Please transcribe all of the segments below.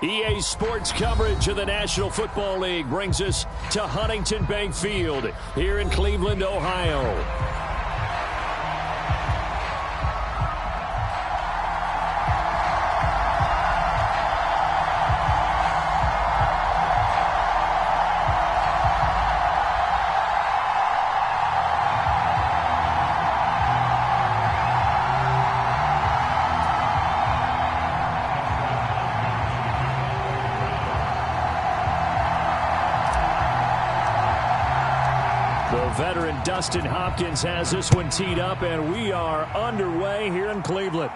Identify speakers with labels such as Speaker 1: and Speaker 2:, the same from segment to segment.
Speaker 1: EA Sports coverage of the National Football League brings us to Huntington Bank Field here in Cleveland, Ohio. Veteran Dustin Hopkins has this one teed up, and we are underway here in Cleveland.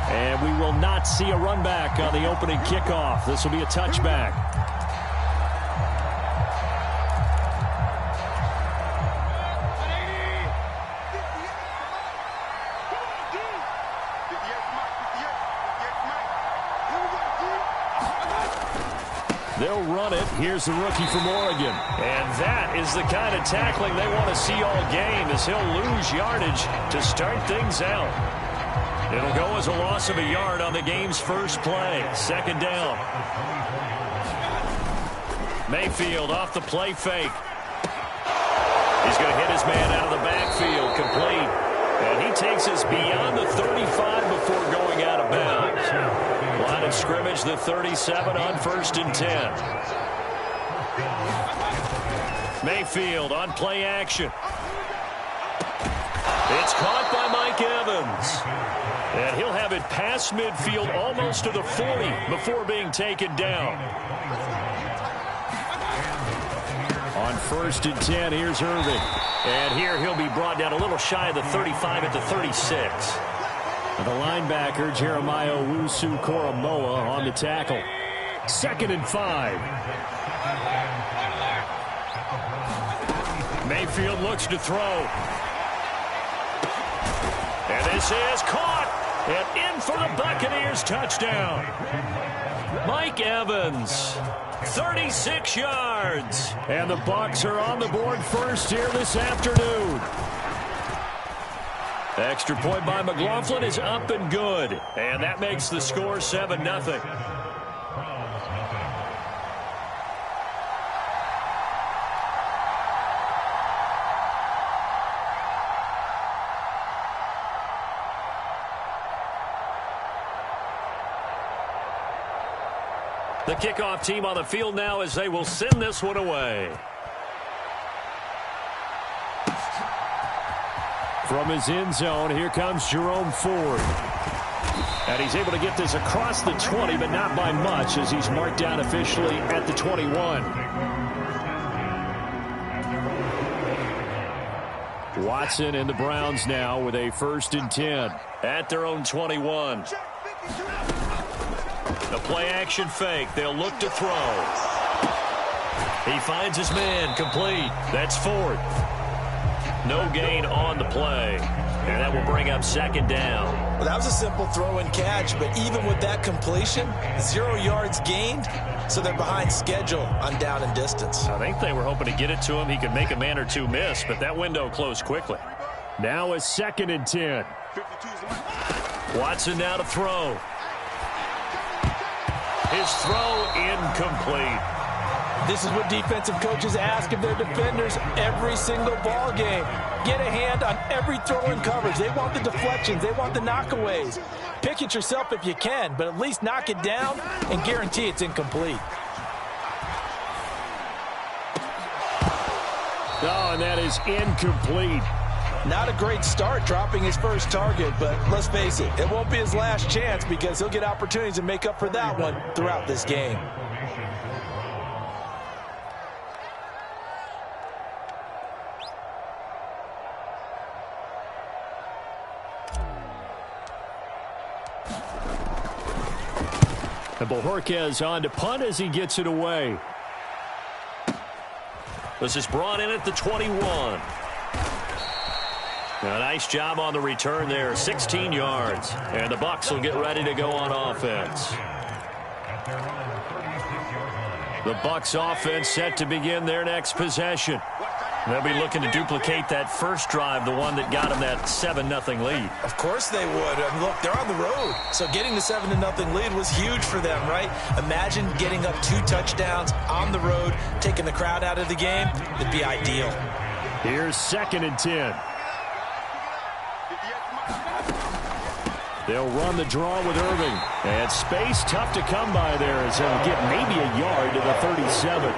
Speaker 1: And we will not see a run back on the opening kickoff. This will be a touchback. They'll run it. Here's the rookie from Oregon. And that is the kind of tackling they want to see all game, as he'll lose yardage to start things out. It'll go as a loss of a yard on the game's first play. Second down. Mayfield off the play fake. He's going to hit his man out of the backfield, complete. And he takes us beyond the 35 before going out of bounds. Line of scrimmage, the 37 on 1st and 10. Mayfield on play action. It's caught by Mike Evans. And he'll have it past midfield almost to the 40 before being taken down. On 1st and 10, here's Irving. And here he'll be brought down a little shy of the 35 at the 36. The linebacker, Jeremiah Owusu-Koramoah, on the tackle. 2nd and 5. Mayfield looks to throw. And this is caught. And in for the Buccaneers touchdown. Mike Evans, 36 yards. And the Bucs are on the board first here this afternoon. Extra point by McLaughlin is up and good. And that makes the score 7-0. The kickoff team on the field now as they will send this one away. From his end zone, here comes Jerome Ford. And he's able to get this across the 20, but not by much, as he's marked down officially at the 21. Watson and the Browns now with a 1st and 10 at their own 21. The play action fake. They'll look to throw. He finds his man, complete. That's Ford. No gain on the play. And that will bring up 2nd down.
Speaker 2: Well, that was a simple throw and catch, but even with that completion, 0 yards gained, so they're behind schedule on down and distance.
Speaker 1: I think they were hoping to get it to him. He could make a man or two miss, but that window closed quickly. Now a 2nd and 10. Watson now to throw. His throw incomplete.
Speaker 2: This is what defensive coaches ask of their defenders every single ball game. Get a hand on every throw in coverage. They want the deflections. They want the knockaways. Pick it yourself if you can, but at least knock it down and guarantee it's incomplete.
Speaker 1: Oh, and that is incomplete.
Speaker 2: Not a great start dropping his first target, but let's face it, it won't be his last chance because he'll get opportunities to make up for that one throughout this game.
Speaker 1: And Bojorquez on to punt as he gets it away. This is brought in at the 21. A nice job on the return there, 16 yards. And the Bucs will get ready to go on offense. The Bucs offense set to begin their next possession. They'll be looking to duplicate that first drive, the one that got them that 7-0 lead.
Speaker 2: Of course they would. I mean, look, they're on the road. So getting the 7-0 lead was huge for them, right? Imagine getting up 2 touchdowns on the road, taking the crowd out of the game. It'd be ideal.
Speaker 1: Here's 2nd and 10. They'll run the draw with Irving. And space tough to come by there as they'll get maybe a yard to the 37.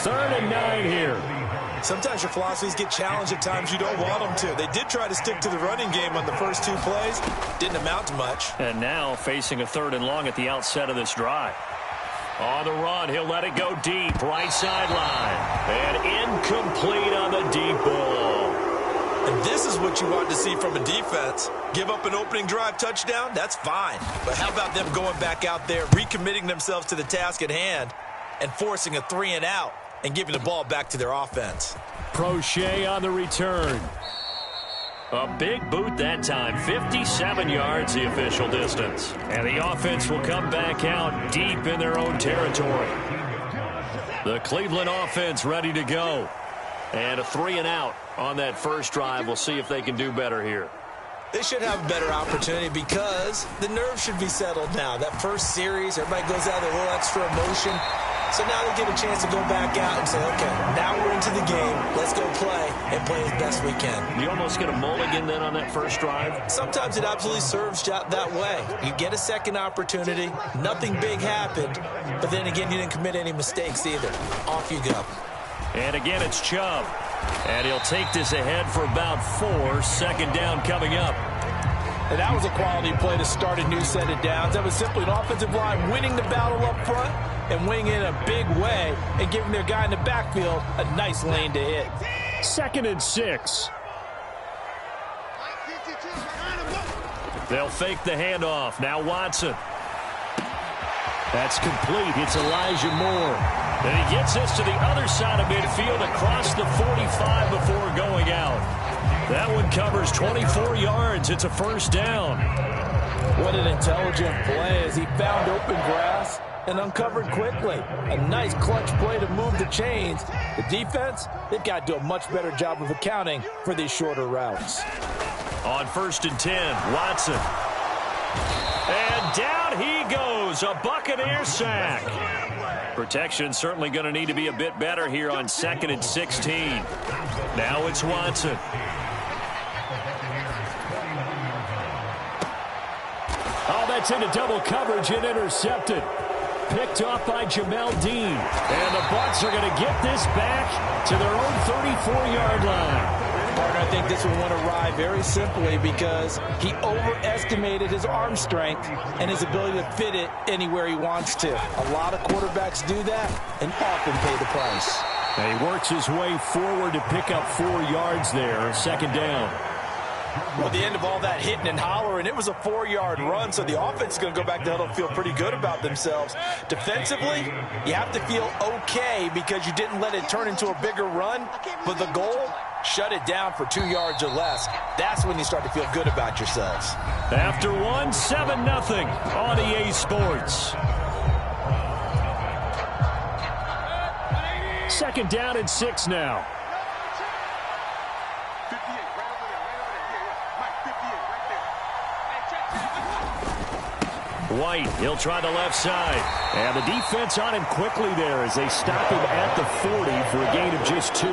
Speaker 1: 3rd and 9 here.
Speaker 2: Sometimes your philosophies get challenged at times you don't want them to. They did try to stick to the running game on the first 2 plays. Didn't amount to much.
Speaker 1: And now facing a 3rd and long at the outset of this drive. On the run, he'll let it go deep. Right sideline. And incomplete on the deep ball.
Speaker 2: And this is what you want to see from a defense. Give up an opening drive touchdown, that's fine. But how about them going back out there, recommitting themselves to the task at hand, and forcing a 3-and-out and giving the ball back to their offense.
Speaker 1: Prochet on the return. A big boot that time. 57 yards the official distance. And the offense will come back out deep in their own territory. The Cleveland offense ready to go. And a 3-and-out on that first drive. We'll see if they can do better here.
Speaker 2: They should have a better opportunity because the nerves should be settled now. That first series, everybody goes out with a little extra emotion. So now they get a chance to go back out and say, okay, now we're into the game. Let's go play and play as best we can.
Speaker 1: You almost get a mulligan then on that first drive?
Speaker 2: Sometimes it absolutely serves that way. You get a second opportunity. Nothing big happened. But then again, you didn't commit any mistakes either. Off you go.
Speaker 1: And again, it's Chubb. And he'll take this ahead for about 4. 2nd down coming up.
Speaker 2: And that was a quality play to start a new set of downs. That was simply an offensive line winning the battle up front and winning in a big way and giving their guy in the backfield a nice lane to hit.
Speaker 1: 2nd and 6. They'll fake the handoff. Now Watson. That's complete. It's Elijah Moore. And he gets this to the other side of midfield across the 45 before going out. That one covers 24 yards. It's a 1st down.
Speaker 2: What an intelligent play as he found open grass and uncovered quickly. A nice clutch play to move the chains. The defense, they've got to do a much better job of accounting for these shorter routes.
Speaker 1: On 1st and 10, Watson. And down he goes. A Buccaneer sack. Protection certainly going to need to be a bit better here on 2nd and 16. Now it's Watson. Oh, that's into double coverage and intercepted. Picked off by Jamel Dean. And the Bucs are going to get this back to their own 34-yard line.
Speaker 2: Partner, I think this one went awry very simply because he overestimated his arm strength and his ability to fit it anywhere he wants to. A lot of quarterbacks do that and often pay the price.
Speaker 1: And he works his way forward to pick up 4 yards there. 2nd down.
Speaker 2: Well, at the end of all that hitting and hollering, it was a 4-yard run, so the offense is going to go back to huddle and feel pretty good about themselves. Defensively, you have to feel okay because you didn't let it turn into a bigger run, but the goal, shut it down for 2 yards or less. That's when you start to feel good about yourselves.
Speaker 1: After 1, 7-0 on EA Sports. 2nd down and 6 now. White, he'll try the left side. And the defense on him quickly there as they stop him at the 40 for a gain of just 2.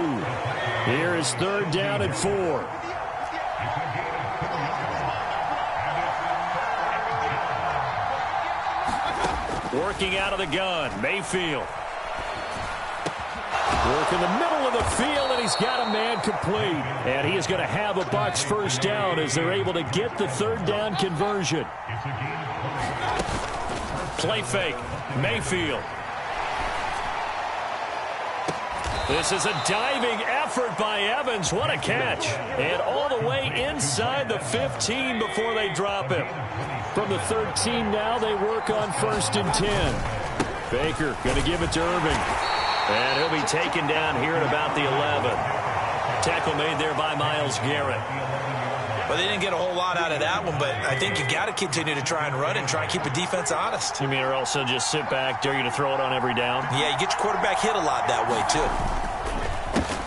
Speaker 1: Here is 3rd down and 4. Working out of the gun, Mayfield. Work in the middle of the field, and he's got a man complete. And he is going to have a Bucs 1st down as they're able to get the 3rd down conversion. Play fake, Mayfield. This is a diving effort by Evans. What a catch. And all the way inside the 15 before they drop him. From the 13 now, they work on 1st and 10. Baker going to give it to Irving. And he'll be taken down here at about the 11. Tackle made there by Myles Garrett.
Speaker 2: Well, they didn't get a whole lot out of that one, but I think you got to continue to try and run and try and keep the defense honest.
Speaker 1: You mean or also just sit back, dare you to throw it on every down?
Speaker 2: Yeah, you get your quarterback hit a lot that way, too.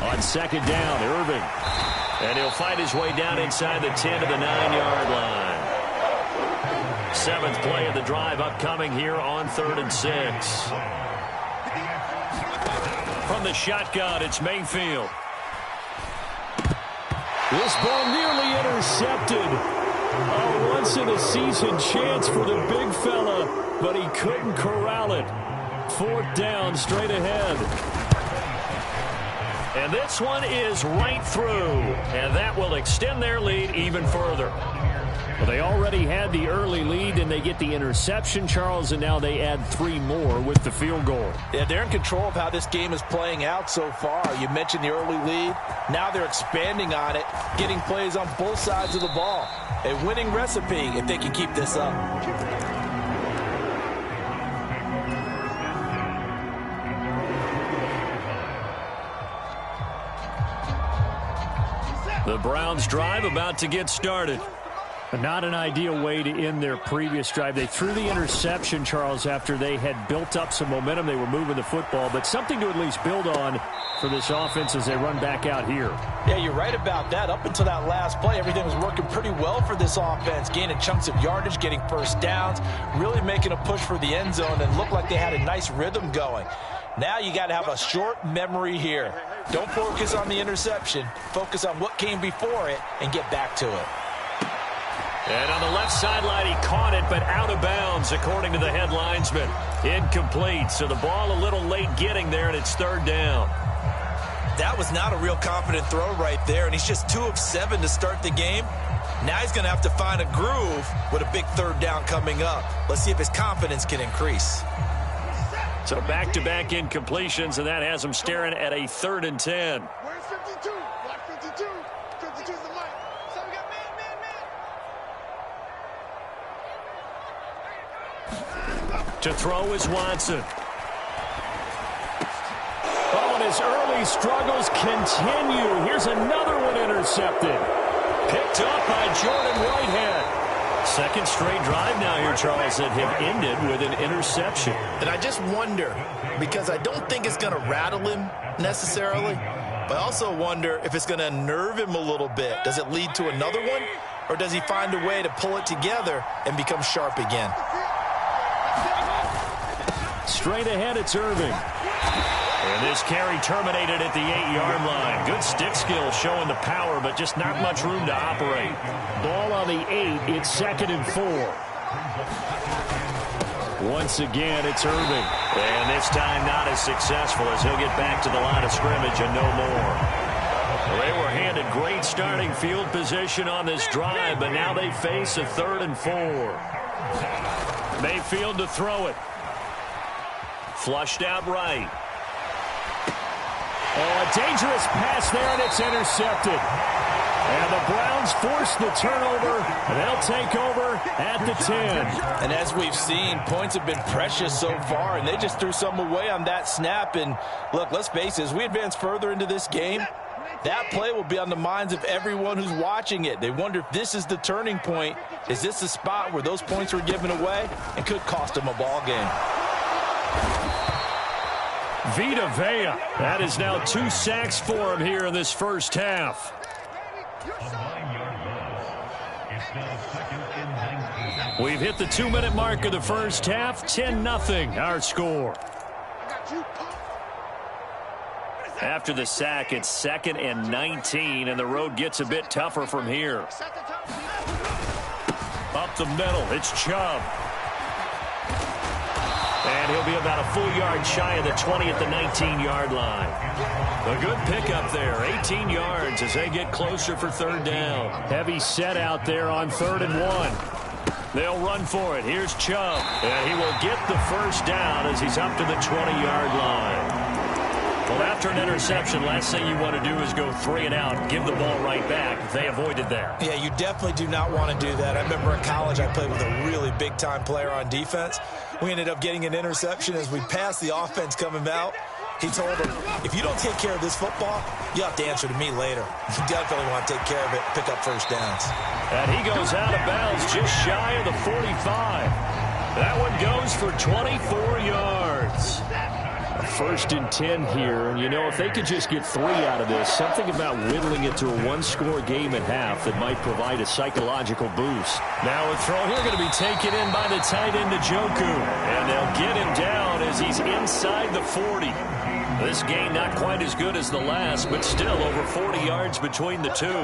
Speaker 1: On second down, Irving. And he'll fight his way down inside the 10 to the 9-yard line. 7th play of the drive upcoming here on 3rd and 6. From the shotgun, it's Mayfield. This ball nearly intercepted. A once-in-a-season chance for the big fella, but he couldn't corral it. 4th down, straight ahead. And this one is right through, and that will extend their lead even further. Well, they already had the early lead, and they get the interception, Charles, and now they add 3 more with the field goal.
Speaker 2: Yeah, they're in control of how this game is playing out so far. You mentioned the early lead. Now they're expanding on it, getting plays on both sides of the ball. A winning recipe if they can keep this up.
Speaker 1: The Browns' drive about to get started.
Speaker 3: Not an ideal way to end their previous drive. They threw the interception, Charles, after they had built up some momentum. They were moving the football, but something to at least build on for this offense as they run back out here.
Speaker 2: Yeah, you're right about that. Up until that last play, everything was working pretty well for this offense, gaining chunks of yardage, getting first downs, really making a push for the end zone, and looked like they had a nice rhythm going. Now you got to have a short memory here. Don't focus on the interception. Focus on what came before it and get back to it.
Speaker 1: And on the left sideline, he caught it, but out of bounds, according to the head linesman. Incomplete, so the ball a little late getting there, and it's 3rd down.
Speaker 2: That was not a real confident throw right there, and he's just 2 of 7 to start the game. Now he's going to have to find a groove with a big 3rd down coming up. Let's see if his confidence can increase.
Speaker 1: So back-to-back incompletions, and that has him staring at a 3rd and 10.
Speaker 4: Where's 52? Block 52. 52's the mic. So we got man.
Speaker 1: To throw is Watson.
Speaker 3: Oh, and his early struggles continue. Here's another one intercepted.
Speaker 1: Picked up by Jordan Whitehead. 2nd straight drive now here, Charles, that have ended with an interception.
Speaker 5: And I just wonder, because I don't think it's going to rattle him necessarily, but I also wonder if it's going to unnerve him a little bit. Does it lead to another one, or does he find a way to pull it together and become sharp again?
Speaker 1: Straight ahead, it's Irving. And this carry terminated at the 8-yard line. Good stick skill showing the power, but just not much room to operate.
Speaker 3: Ball on the 8. It's 2nd and 4.
Speaker 1: Once again, it's Irving. And this time not as successful as he'll get back to the line of scrimmage and no more. Well, they were handed great starting field position on this drive, but now they face a 3rd and 4. Mayfield to throw it. Flushed out right.
Speaker 3: Oh, a dangerous pass there, and it's intercepted. And the Browns force the turnover, and they'll take over at the 10.
Speaker 2: And as we've seen, points have been precious so far, and they just threw some away on that snap. And look, let's face it, as we advance further into this game, that play will be on the minds of everyone who's watching it. They wonder if this is the turning point. Is this the spot where those points were given away and could cost them a ball game?
Speaker 1: Vita Vea. That is now 2 sacks for him here in this first half. We've hit the 2-minute mark of the first half. 10-0 our score. After the sack, it's 2nd and 19, and the road gets a bit tougher from here. Up the middle, it's Chubb. And he'll be about a full yard shy of the 20 at the 19-yard line. A good pickup there, 18 yards as they get closer for 3rd down.
Speaker 3: Heavy set out there on 3rd and 1.
Speaker 1: They'll run for it. Here's Chubb. And he will get the first down as he's up to the 20-yard line. Well, after an interception, last thing you want to do is go 3 and out, give the ball right back. They avoided that.
Speaker 2: Yeah, you definitely do not want to do that. I remember in college I played with a really big-time player on defense. We ended up getting an interception as we passed the offense coming out. He told him, if you don't take care of this football, you'll have to answer to me later. You definitely want to take care of it, pick up first downs.
Speaker 1: And he goes out of bounds just shy of the 45. That one goes for 24 yards. A
Speaker 3: 1st and 10 here. And, you know, if they could just get 3 out of this, something about whittling it to a one-score game at half that might provide a psychological boost.
Speaker 1: Now a throw here going to be taken in by the tight end, Njoku. And they'll get him down as he's inside the 40. This game not quite as good as the last, but still over 40 yards between the two.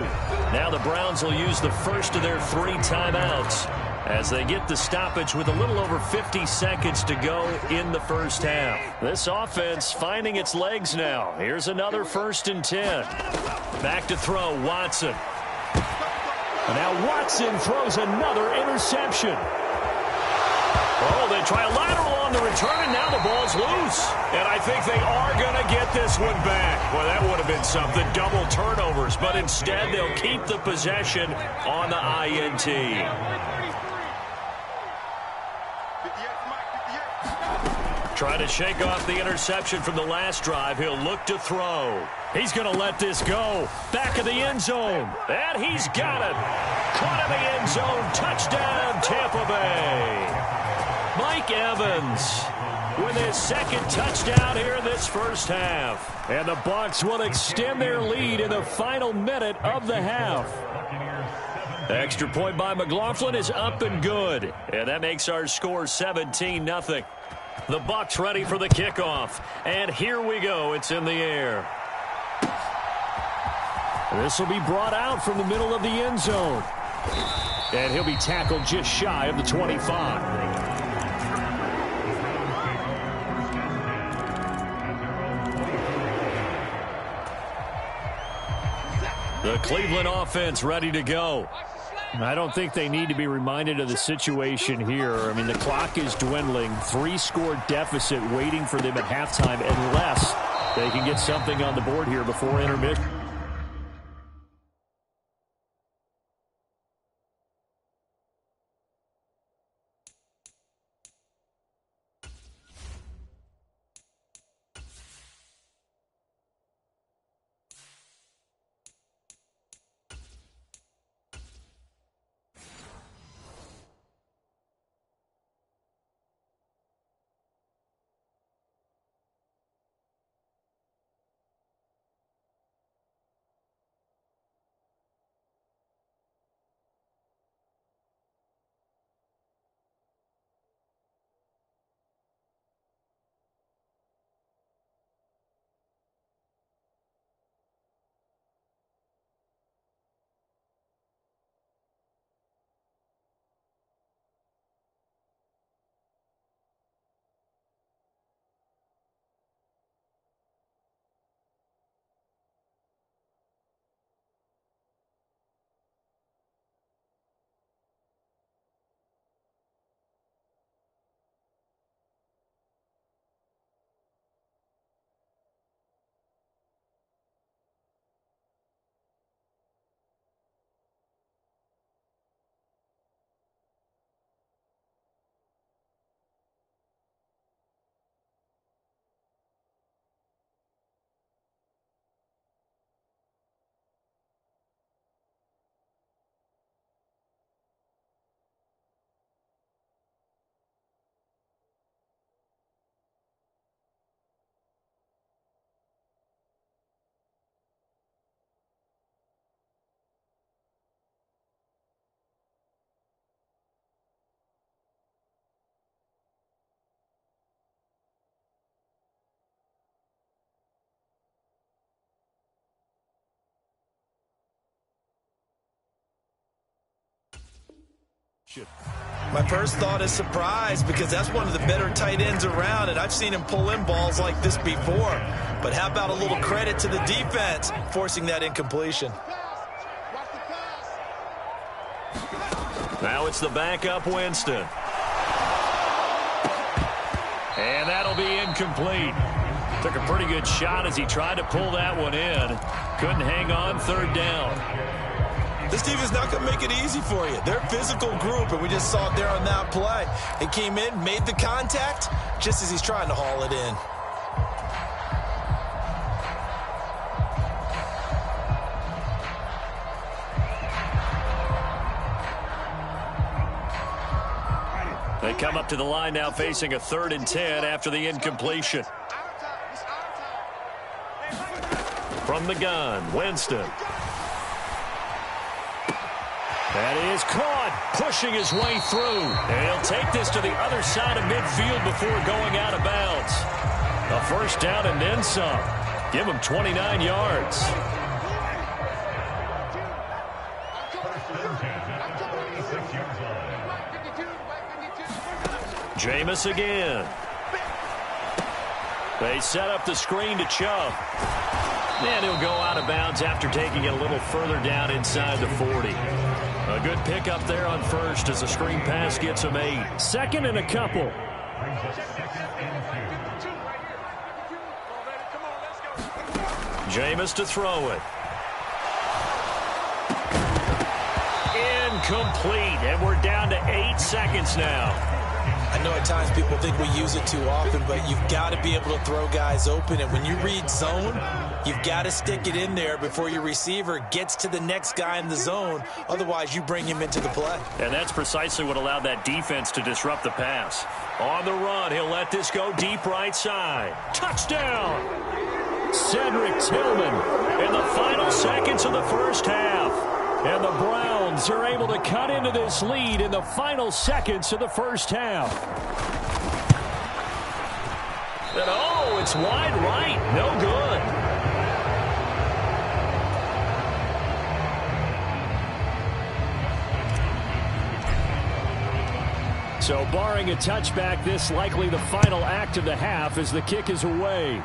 Speaker 1: Now the Browns will use the first of their 3 timeouts as they get the stoppage with a little over 50 seconds to go in the first half. This offense finding its legs now. Here's another 1st and 10. Back to throw, Watson.
Speaker 3: And now Watson throws another interception.
Speaker 1: Oh, they try a lateral on the return, and now the ball's loose. And I think they are going to get this one back. Well, that would have been something, double turnovers. But instead, they'll keep the possession on the INT. Trying to shake off the interception from the last drive. He'll look to throw. He's going to let this go. Back of the end zone. And he's got it. Caught in the end zone. Touchdown, Tampa Bay. Mike Evans with his 2nd touchdown here in this first half.
Speaker 3: And the Bucs will extend their lead in the final minute of the half.
Speaker 1: Extra point by McLaughlin is up and good. And that makes our score 17-0. The Bucs ready for the kickoff. And here we go. It's in the air.
Speaker 3: This will be brought out from the middle of the end zone. And he'll be tackled just shy of the 25.
Speaker 1: The Cleveland offense ready to go.
Speaker 3: I don't think they need to be reminded of the situation here. I mean, the clock is dwindling. 3-score deficit waiting for them at halftime unless they can get something on the board here before intermission.
Speaker 5: My first thought is surprise because that's one of the better tight ends around, and I've seen him pull in balls like this before. But how about a little credit to the defense forcing that incompletion?
Speaker 1: Now it's the backup Winston. And that'll be incomplete. Took a pretty good shot as he tried to pull that one in. Couldn't hang on, 3rd down.
Speaker 5: This team is not going to make it easy for you. They're a physical group, and we just saw it there on that play. He came in, made the contact, just as he's trying to haul it in.
Speaker 1: They come up to the line now facing a 3rd and 10 after the incompletion. From the gun, Winston. That is caught, pushing his way through. And he'll take this to the other side of midfield before going out of bounds. A first down and then some. Give him 29 yards. Jameis again. They set up the screen to Chubb. And he'll go out of bounds after taking it a little further down inside the 40. A good pickup there on first as the screen pass gets him 8.
Speaker 3: Second and a couple.
Speaker 1: Jameis to throw it. Incomplete. And we're down to 8 seconds now.
Speaker 2: I know at times people think we use it too often, but you've got to be able to throw guys open. And when you read zone, you've got to stick it in there before your receiver gets to the next guy in the zone. Otherwise, you bring him into the play.
Speaker 1: And that's precisely what allowed that defense to disrupt the pass. On the run, he'll let this go deep right side. Touchdown! Cedric Tillman in the final seconds of the first half. And the Browns are able to cut into this lead in the final seconds of the first half. And oh, it's wide right. No good.
Speaker 3: So barring a touchback, this likely the final act of the half as the kick is away.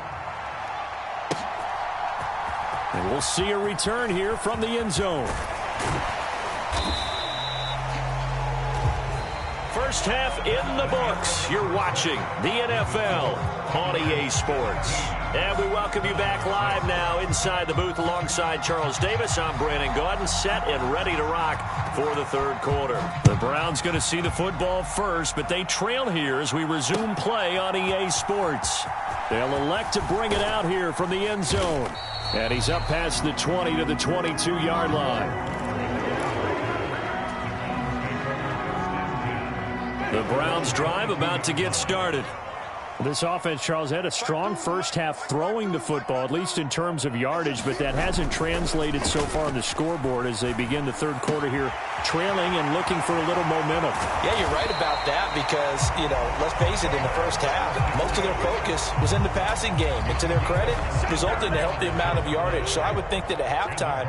Speaker 3: And we'll see a return here from the end zone.
Speaker 1: First half in the books. You're watching the NFL on EA Sports. And we welcome you back live now inside the booth alongside Charles Davis. I'm Brandon Gaudin, set and ready to rock for the third quarter. The Browns going to see the football first, but they trail here as we resume play on EA Sports. They'll elect to bring it out here from the end zone. And he's up past the 20 to the 22-yard line. The Browns drive about to get started.
Speaker 3: This offense, Charles, had a strong first half throwing the football, at least in terms of yardage, but that hasn't translated so far on the scoreboard as they begin the third quarter here, trailing and looking for a little momentum.
Speaker 2: Yeah, you're right about that because, let's face it, in the first half, most of their focus was in the passing game. And to their credit, resulted in a healthy amount of yardage. So I would think that at halftime,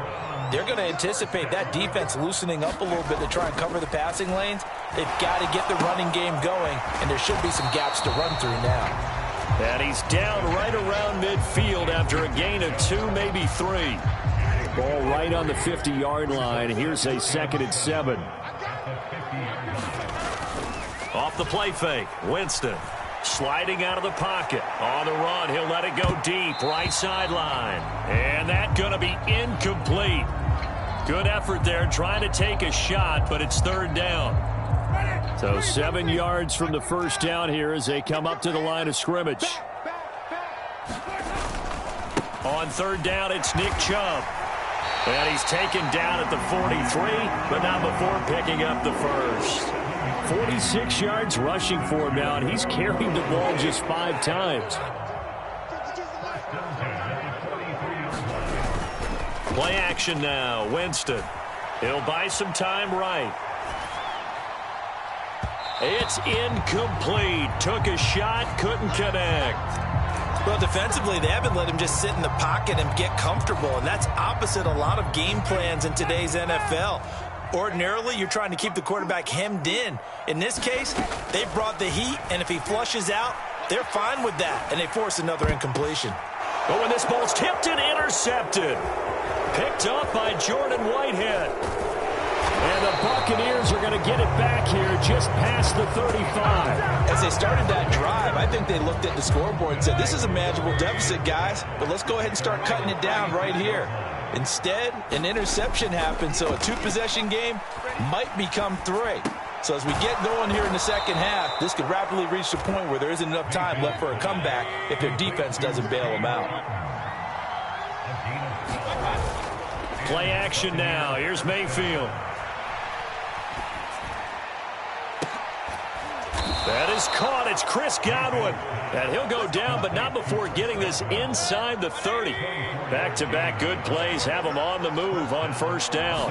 Speaker 2: they're going to anticipate that defense loosening up a little bit to try and cover the passing lanes. They've got to get the running game going, and there should be some gaps to run through now.
Speaker 1: And he's down right around midfield after a gain of 2, maybe 3.
Speaker 3: Ball right on the 50-yard line. Here's a 2nd and 7.
Speaker 1: Off the play fake, Winston sliding out of the pocket. On the run, he'll let it go deep, right sideline. And that's going to be incomplete. Good effort there, trying to take a shot, but it's third down.
Speaker 3: So 7 yards from the first down here as they come up to the line of scrimmage.
Speaker 1: On third down, it's Nick Chubb. And he's taken down at the 43, but not before picking up the first.
Speaker 3: 46 yards rushing for him now, and he's carried the ball just 5 times.
Speaker 1: Play action now, Winston. He'll buy some time right. It's incomplete. Took a shot, couldn't connect.
Speaker 2: Well, defensively, they haven't let him just sit in the pocket and get comfortable, and that's opposite a lot of game plans in today's NFL. Ordinarily, you're trying to keep the quarterback hemmed in. In this case, they brought the heat, and if he flushes out, they're fine with that, and they force another incompletion.
Speaker 1: But when this ball's tipped and intercepted, picked up by Jordan Whitehead.
Speaker 3: And the Buccaneers are going to get it back here just past the 35.
Speaker 2: As they started that drive, I think they looked at the scoreboard and said, this is a manageable deficit, guys, but let's go ahead and start cutting it down right here. Instead, an interception happened, so a 2-possession game might become 3. So as we get going here in the second half, this could rapidly reach the point where there isn't enough time left for a comeback if their defense doesn't bail them out.
Speaker 1: Play action now. Here's Mayfield. That is caught. It's Chris Godwin. And he'll go down, but not before getting this inside the 30. Back-to-back good plays have him on the move on first down.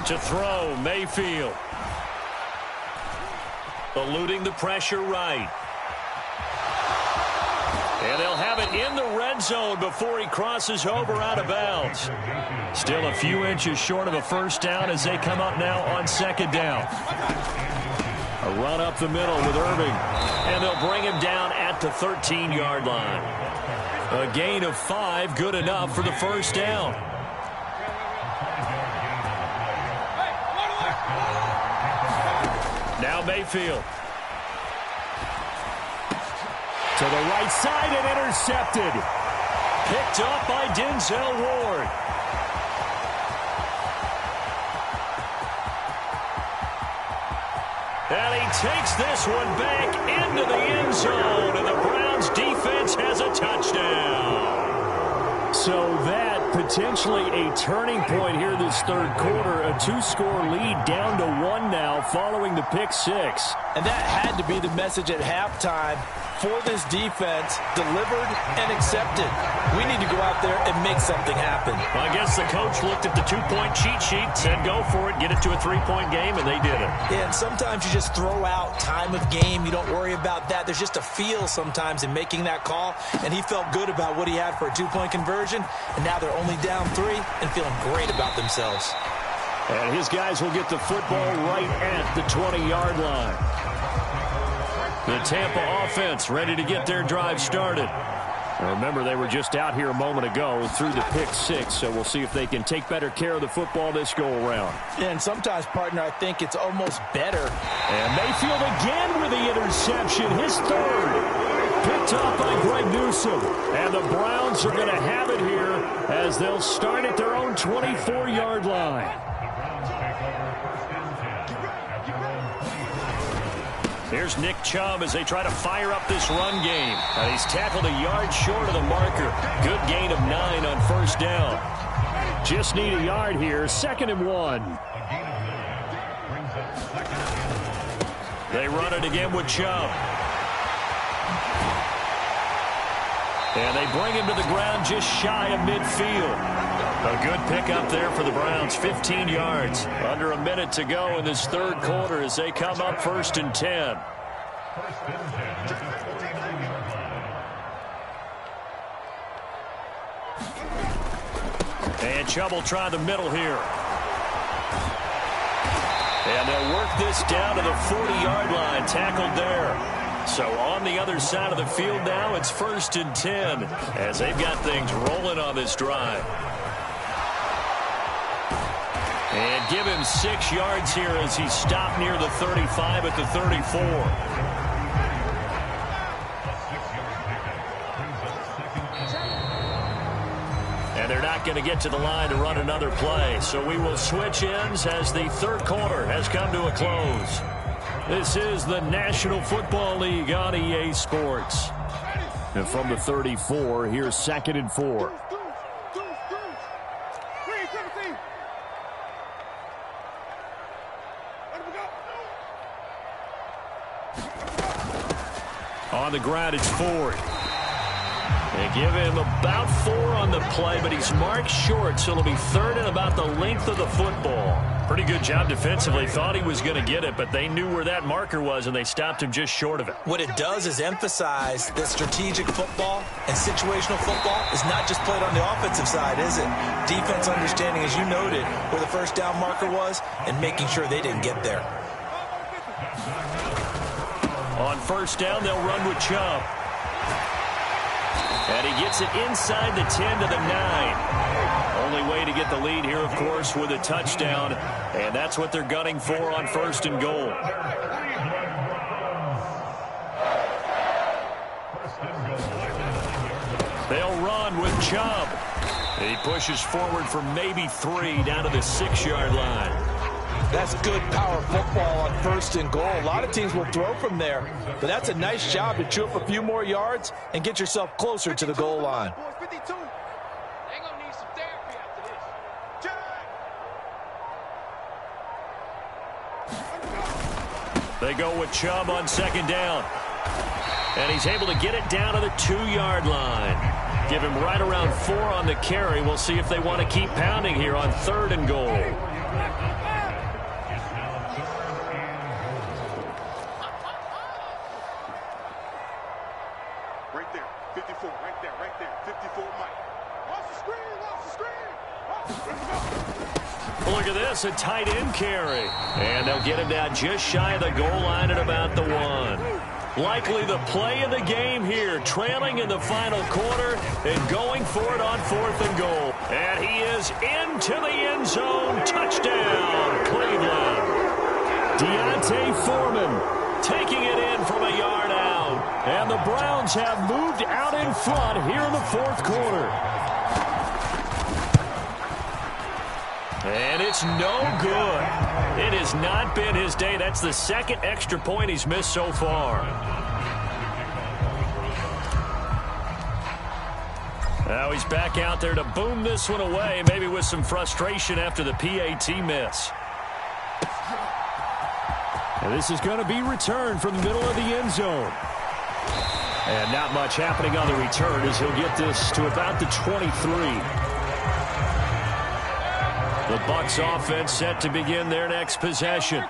Speaker 1: To throw, Mayfield. Eluding the pressure right. And they'll have it in the red zone before he crosses over out of bounds. Still a few inches short of a first down as they come up now on second down. A run up the middle with Irving. And they'll bring him down at the 13-yard line. A gain of 5, good enough for the first down. Now Mayfield. To the right side and intercepted. Picked up by Denzel Ward. And he takes this one back into the end zone. And the Browns defense has a touchdown. So that potentially a turning point here this third quarter. A 2-score lead down to 1 now following the pick 6.
Speaker 2: And that had to be the message at halftime for this defense, delivered and accepted. We need to go out there and make something happen.
Speaker 1: I guess the coach looked at the 2-point cheat sheet, said go for it, get it to a 3-point game, and they did it.
Speaker 2: Yeah, and sometimes you just throw out time of game. You don't worry about that. There's just a feel sometimes in making that call, and he felt good about what he had for a 2-point conversion, and now they're only down 3 and feeling great about themselves.
Speaker 1: And his guys will get the football right at the 20-yard line. The Tampa offense ready to get their drive started. Now remember, they were just out here a moment ago through the pick 6, so we'll see if they can take better care of the football this go-around.
Speaker 2: Yeah, and sometimes, partner, I think it's almost better.
Speaker 1: And Mayfield again with the interception, his third. Picked up by Greg Newsome. And the Browns are going to have it here as they'll start at their own 24-yard line. Here's Nick Chubb as they try to fire up this run game. And he's tackled a yard short of the marker. Good gain of 9 on first down. Just need a yard here. 2nd and 1. They run it again with Chubb. And they bring him to the ground just shy of midfield. A good pickup there for the Browns, 15 yards. Under a minute to go in this third quarter as they come up 1st and 10. And Chubb will try the middle here. And they'll work this down to the 40-yard line, tackled there. So on the other side of the field now, it's 1st and 10 as they've got things rolling on this drive. And give him 6 yards here as he stopped near the 35 at the 34. And they're not going to get to the line to run another play. So we will switch ends as the third quarter has come to a close. This is the National Football League on EA Sports. And from the 34, here's 2nd and 4. On the ground, it's Ford. They give him about 4 on the play, but he's marked short, so it'll be 3rd and about the length of the football. Pretty good job defensively. Thought he was going to get it, but they knew where that marker was, and they stopped him just short of it.
Speaker 2: What it does is emphasize that strategic football and situational football is not just played on the offensive side, is it? Defense understanding, as you noted, where the first down marker was and making sure they didn't get there.
Speaker 1: On first down, they'll run with Chubb. And he gets it inside the 10 to the 9. Only way to get the lead here, of course, with a touchdown. And that's what they're gunning for on 1st and goal. They'll run with Chubb. He pushes forward for maybe 3 down to the 6-yard line.
Speaker 2: That's good power football on 1st and goal. A lot of teams will throw from there, but that's a nice job to chew up a few more yards and get yourself closer to the goal line.
Speaker 1: They go with Chubb on second down. And he's able to get it down to the 2-yard line. Give him right around 4 on the carry. We'll see if they want to keep pounding here on 3rd and goal.
Speaker 4: Right there, 54, right there, 54, Mike. Off the screen.
Speaker 1: Look at this, a tight end carry. And they'll get him down just shy of the goal line at about the 1. Likely the play of the game here, trailing in the final quarter and going for it on 4th and goal. And he is into the end zone. Touchdown, Cleveland. Deontay Foreman taking it in from a yard out. And the Browns have moved out in front here in the 4th quarter. And it's no good. It has not been his day. That's the 2nd extra point he's missed so far. Now he's back out there to boom this one away, maybe with some frustration after the PAT miss. And this is going to be returned from the middle of the end zone. And not much happening on the return as he'll get this to about the 23. The Bucs offense set to begin their next possession.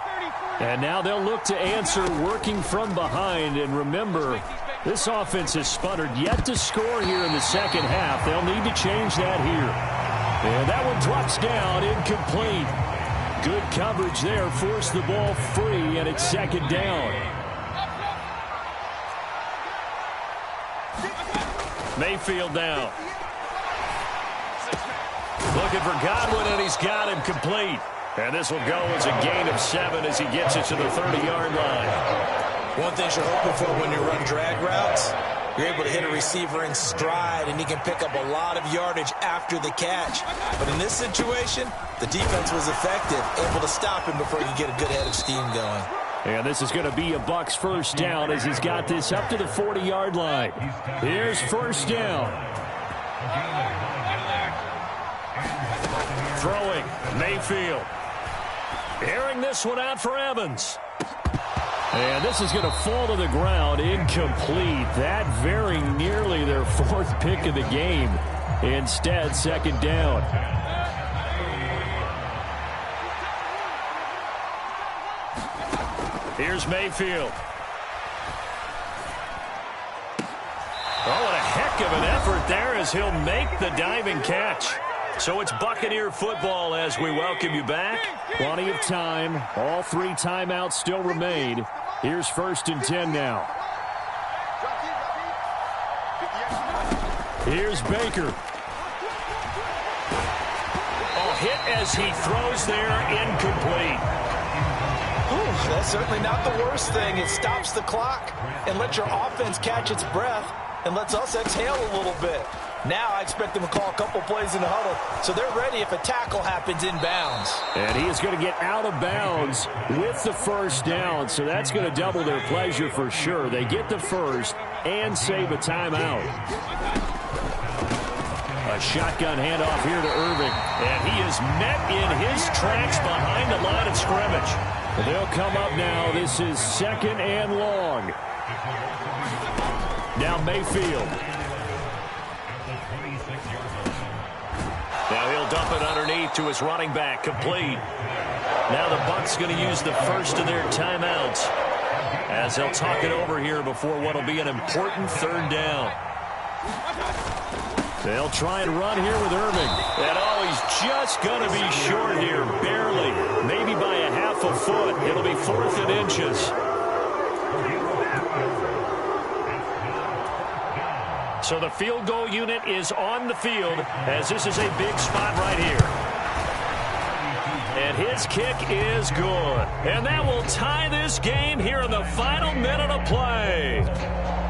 Speaker 1: And now they'll look to answer working from behind. And remember, this offense has sputtered yet to score here in the second half. They'll need to change that here. And that one drops down, incomplete. Good coverage there, forced the ball free, and it's 2nd down. Mayfield down. Looking for Godwin, and he's got him complete. And this will go as a gain of 7 as he gets it to the 30-yard line.
Speaker 2: One thing you're hoping for when you run drag routes, you're able to hit a receiver in stride, and he can pick up a lot of yardage after the catch. But in this situation, the defense was effective, able to stop him before he could get a good head of steam going.
Speaker 3: And this is going to be a Bucs 1st down as he's got this up to the 40-yard line. Here's 1st down. Throwing, Mayfield. Airing this one out for Evans. And this is going to fall to the ground, incomplete. That very nearly their 4th pick of the game. Instead, 2nd down. Here's Mayfield. Oh, what a heck of an effort there as he'll make the diving catch. So it's Buccaneer football as we welcome you back. Plenty of time. All 3 timeouts still remain. Here's 1st and 10 now. Here's Baker.
Speaker 1: Oh, hit as he throws there, incomplete.
Speaker 2: Ooh, that's certainly not the worst thing. It stops the clock and lets your offense catch its breath and lets us exhale a little bit. Now I expect them to call a couple plays in the huddle, so they're ready if a tackle happens inbounds.
Speaker 3: And he is going to get out of bounds with the 1st down, so that's going to double their pleasure for sure. They get the 1st and save a timeout. A shotgun handoff here to Irving.
Speaker 1: And he is met in his tracks behind the line of scrimmage.
Speaker 3: They'll come up now. This is 2nd and long. Now Mayfield.
Speaker 1: Now he'll dump it underneath to his running back, complete. Now the Bucs going to use the 1st of their timeouts as they'll talk it over here before what will be an important 3rd down.
Speaker 3: They'll try and run here with Irving.
Speaker 1: And oh, he's just going to be short here, barely. Maybe by a half a foot. It'll be 4th and inches. So the field goal unit is on the field as this is a big spot right here. And his kick is good. And that will tie this game here in the final minute of play.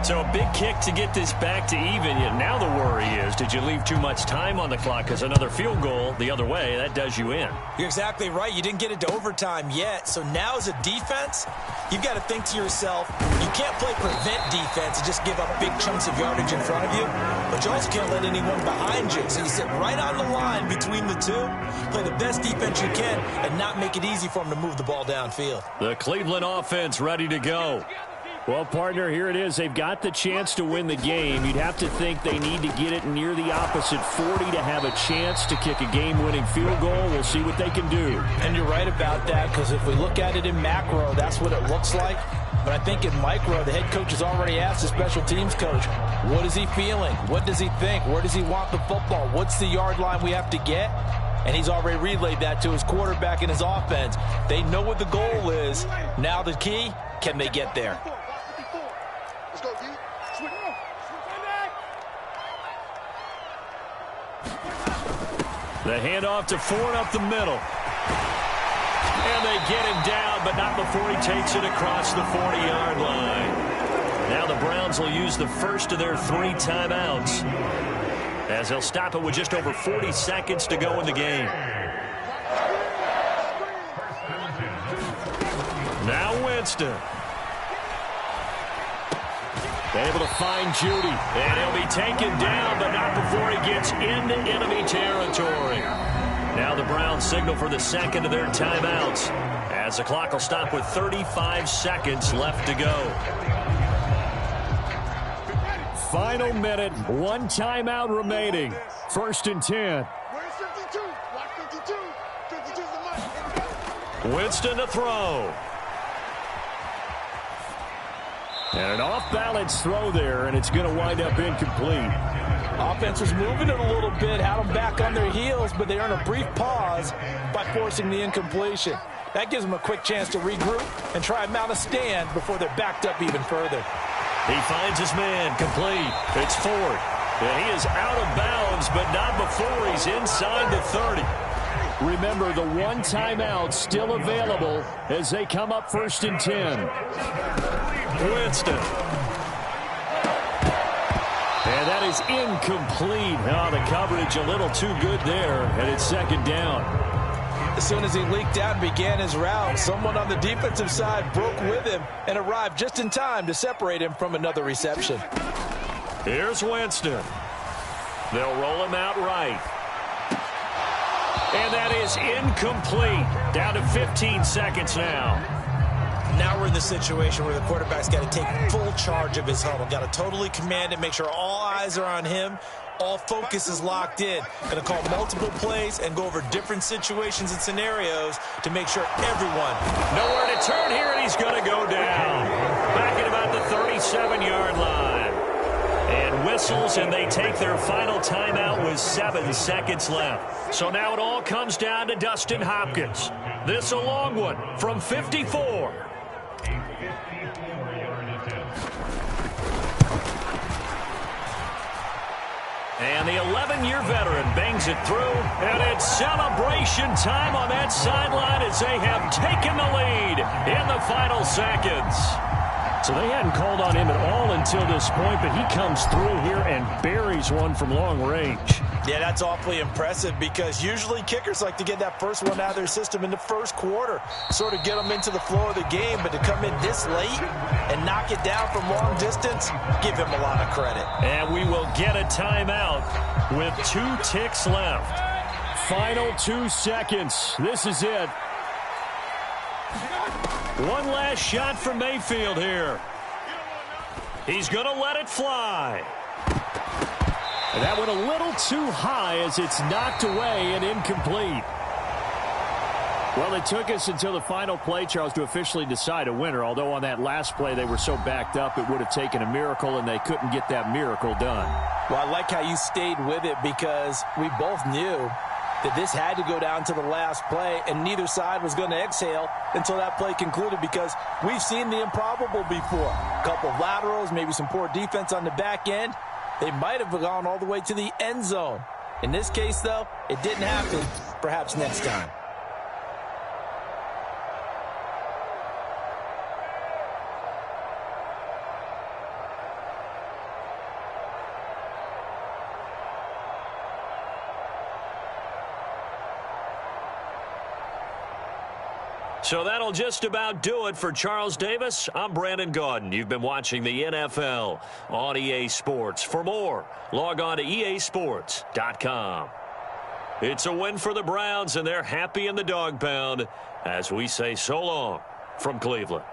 Speaker 1: So a big kick to get this back to even. Yet now the worry is, did you leave too much time on the clock? Because another field goal the other way, that does you in.
Speaker 2: You're exactly right. You didn't get it to overtime yet. So now as a defense, you've got to think to yourself, you can't play prevent defense and just give up big chunks of yardage in front of you. But you also can't let anyone behind you. So you sit right on the line between the two, play the best defense you can, and not make it easy for them to move the ball downfield.
Speaker 1: The Cleveland offense ready to go.
Speaker 3: Well, partner, here it is. They've got the chance to win the game. You'd have to think they need to get it near the opposite 40 to have a chance to kick a game-winning field goal. We'll see what they can do.
Speaker 2: And you're right about that, because if we look at it in macro, that's what it looks like. But I think in micro, the head coach has already asked the special teams coach, what is he feeling? What does he think? Where does he want the football? What's the yard line we have to get? And he's already relayed that to his quarterback and his offense. They know what the goal is. Now the key, can they get there?
Speaker 4: Let's go, D. Switch.
Speaker 1: The handoff to Ford up the middle. And they get him down, but not before he takes it across the 40-yard line. Now the Browns will use the first of their 3 timeouts, as they'll stop it with just over 40 seconds to go in the game. Now Winston. Able to find Judy, and he'll be taken down, but not before he gets into enemy territory. Now the Browns signal for the second of their timeouts, as the clock will stop with 35 seconds left to go.
Speaker 3: Final minute, 1 timeout remaining. 1st and 10.
Speaker 4: Where's 52? Watch 52. 52's the money.
Speaker 1: Winston to throw. And an off-balance throw there, and it's going to wind up incomplete.
Speaker 2: Offense was moving it a little bit, had them back on their heels, but they earn a brief pause by forcing the incompletion. That gives them a quick chance to regroup and try and mount a stand before they're backed up even further.
Speaker 1: He finds his man, complete. It's Ford. And he is out of bounds, but not before he's inside the 30.
Speaker 3: Remember, the 1 timeout still available as they come up 1st and 10.
Speaker 1: Winston. And that is incomplete. Oh, the coverage a little too good there, and it's 2nd down.
Speaker 2: As soon as he leaked out and began his route, someone on the defensive side broke with him and arrived just in time to separate him from another reception.
Speaker 1: Here's Winston. They'll roll him out right. And that is incomplete. Down to 15 seconds now.
Speaker 2: Now we're in the situation where the quarterback's got to take full charge of his huddle. Got to totally command it, make sure all eyes are on him. All focus is locked in. Going to call multiple plays and go over different situations and scenarios to make sure everyone.
Speaker 1: Nowhere to turn here, and he's going to go down. Back at about the 37-yard line. And whistles, and they take their final timeout with 7 seconds left. So now it all comes down to Dustin Hopkins. This a long one from 54. And the 11-year veteran bangs it through, and it's celebration time on that sideline as they have taken the lead in the final seconds.
Speaker 3: So they hadn't called on him at all until this point, but he comes through here and buries one from long range.
Speaker 2: Yeah, that's awfully impressive because usually kickers like to get that first one out of their system in the first quarter, sort of get them into the flow of the game, but to come in this late and knock it down from long distance, give him a lot of credit.
Speaker 1: And we will get a timeout with 2 ticks left.
Speaker 3: Final 2 seconds. This is it.
Speaker 1: One last shot from Mayfield here. He's going to let it fly.
Speaker 3: And that went a little too high as it's knocked away and incomplete. Well, it took us until the final play, Charles, to officially decide a winner, although on that last play they were so backed up it would have taken a miracle, and they couldn't get that miracle done.
Speaker 2: Well, I like how you stayed with it because we both knew that this had to go down to the last play, and neither side was going to exhale until that play concluded because we've seen the improbable before. A couple of laterals, maybe some poor defense on the back end. They might have gone all the way to the end zone. In this case, though, it didn't happen. Perhaps next time.
Speaker 1: So that'll just about do it for Charles Davis. I'm Brandon Gaudin. You've been watching the NFL on EA Sports. For more, log on to easports.com. It's a win for the Browns, and they're happy in the dog pound as we say so long from Cleveland.